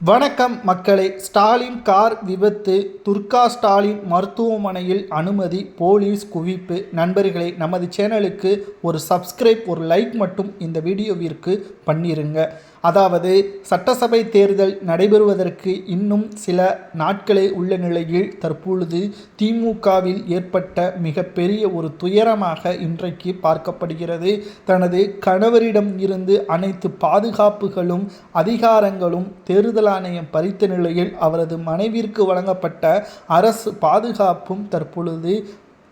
வணக்கம் மக்களே. ஸ்டாலின் கார் விபத்து, துர்கா ஸ்டாலின் மருத்துவமனையில் அனுமதி, போலீஸ் குவிப்பு. நண்பர்களே, நமது சேனலுக்கு ஒரு சப்ஸ்கிரைப், ஒரு லைக் மட்டும் இந்த வீடியோவிற்கு பண்ணிருங்க. அதாவது சட்டசபை தேர்தல் நடைபெறுவதற்கு இன்னும் சில நாட்களே உள்ள நிலையில் தற்பொழுது திமுகவில் ஏற்பட்ட மிகப்பெரிய ஒரு துயரமாக இன்றைக்கு பார்க்கப்படுகிறது. தனது கணவரிடம் இருந்து அனைத்து பாதுகாப்புகளும் அதிகாரங்களும் தேர்தல் ஆணையம் பறித்த நிலையில் அவரது மனைவிற்கு வழங்கப்பட்ட அரசு பாதுகாப்பும் தற்பொழுது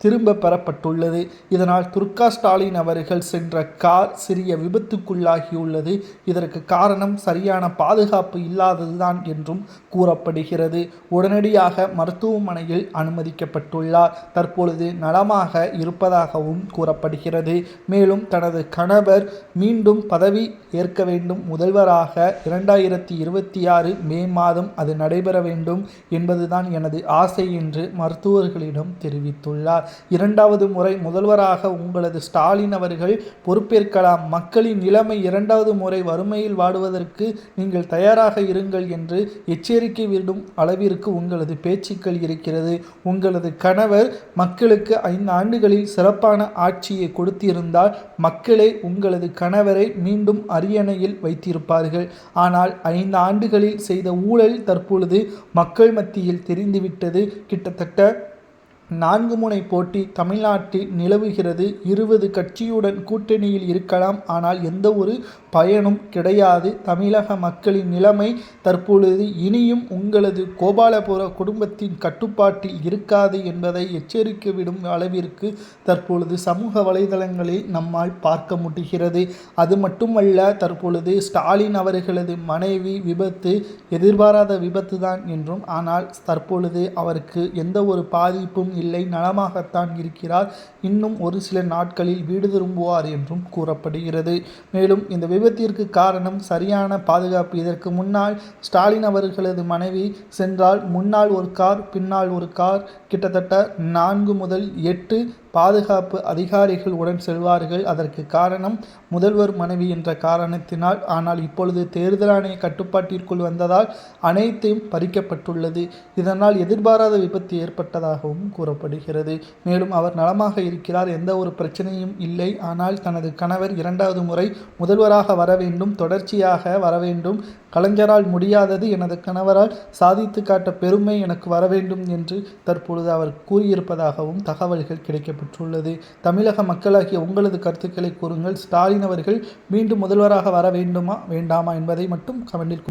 திரும்ப பெறப்பட்டுள்ளது. இதனால் துர்கா ஸ்டாலின் அவர்கள் சென்ற கார் சிறிய விபத்துக்குள்ளாகியுள்ளது. இதற்கு காரணம் சரியான பாதுகாப்பு இல்லாததுதான் என்றும் கூறப்படுகிறது. உடனடியாக மருத்துவமனையில் அனுமதிக்கப்பட்டுள்ளார். தற்பொழுது நலமாக இருப்பதாகவும் கூறப்படுகிறது. மேலும் தனது கணவர் மீண்டும் பதவி ஏற்க வேண்டும், முதல்வராக 2026 மே மாதம் அது நடைபெற வேண்டும் என்பதுதான் எனது ஆசை என்று மருத்துவர்களிடம் தெரிவித்துள்ளார். இரண்டாவது முறை முதல்வராக உங்களது ஸ்டாலின் அவர்கள் பொறுப்பேற்கலாம். மக்களின் நிலைமை இரண்டாவது முறை வறுமையில் வாடுவதற்கு நீங்கள் தயாராக இருங்கள் என்று எச்சரிக்கை விடும் அளவிற்கு உங்களது பேச்சுக்கள் இருக்கிறது. உங்களது கணவர் மக்களுக்கு 5 ஆண்டுகளில் சிறப்பான ஆட்சியை கொடுத்திருந்தால் மக்களே உங்களது கணவரை மீண்டும் அரியணையில் வைத்திருப்பார்கள். ஆனால் 5 ஆண்டுகளில் செய்த ஊழல் தற்பொழுது மக்கள் மத்தியில் தெரிந்துவிட்டது. கிட்டத்தட்ட 4 முனை போட்டி தமிழ்நாட்டில் நிலவுகிறது. 20 கட்சியுடன் கூட்டணியில் இருக்கலாம், ஆனால் எந்த ஒரு பயனும் கிடையாது. தமிழக மக்களின் நிலைமை தற்பொழுது இனியும் உங்களது கோபாலபுர குடும்பத்தின் கட்டுப்பாட்டில் இருக்காது என்பதை எச்சரிக்கை விடும் அளவிற்கு தற்பொழுது சமூக வலைதளங்களில் நம்மால் பார்க்க முடிகிறது. அது மட்டுமல்ல, தற்பொழுது ஸ்டாலின் அவர்களது மனைவி விபத்து எதிர்பாராத விபத்து தான் என்றும், ஆனால் தற்பொழுது அவருக்கு எந்த ஒரு பாதிப்பும் இல்லை, நலமாகத்தான் இருக்கிறார். இன்னும் ஒரு சில நாட்களில் வீடு திரும்புவார் என்றும் கூறப்படுகிறது. மேலும் இந்த விபத்திற்கு காரணம் சரியான பாதுகாப்பு. இதற்கு முன்னால் ஸ்டாலின் அவர்களது மனைவி சென்றால் முன்னால் ஒரு கார், பின்னால் ஒரு கார், கிட்டத்தட்ட 4 முதல் 8 பாதுகாப்பு அதிகாரிகள் உடன் செல்வார்கள். அதற்கு காரணம் முதல்வர் மனைவி என்ற காரணத்தினால். ஆனால் இப்பொழுது தேர்தல் ஆணைய கட்டுப்பாட்டிற்குள் வந்ததால் அனைத்தையும் பறிக்கப்பட்டுள்ளது. இதனால் எதிர்பாராத விபத்து ஏற்பட்டதாகவும் கூறப்படுகிறது. மேலும் அவர் நலமாக இருக்கிறார், எந்த ஒரு பிரச்சனையும் இல்லை. ஆனால் தனது கணவர் 2வது முறை முதல்வராக வர வேண்டும், தொடர்ச்சியாக வர வேண்டும். கலைஞரால் முடியாதது எனது கணவரால் சாதித்து காட்ட பெருமை எனக்கு வர வேண்டும் என்று தற்பொழுது அவர் கூறியிருப்பதாகவும் தகவல்கள் கிடைக்கப்பட்டுள்ளது. தமிழக மக்களாகிய உங்களது கருத்துக்களை கூறுங்கள். ஸ்டாலின் அவர்கள் மீண்டும் முதல்வராக வர வேண்டுமா வேண்டாமா என்பதை மட்டும் கமெண்டில்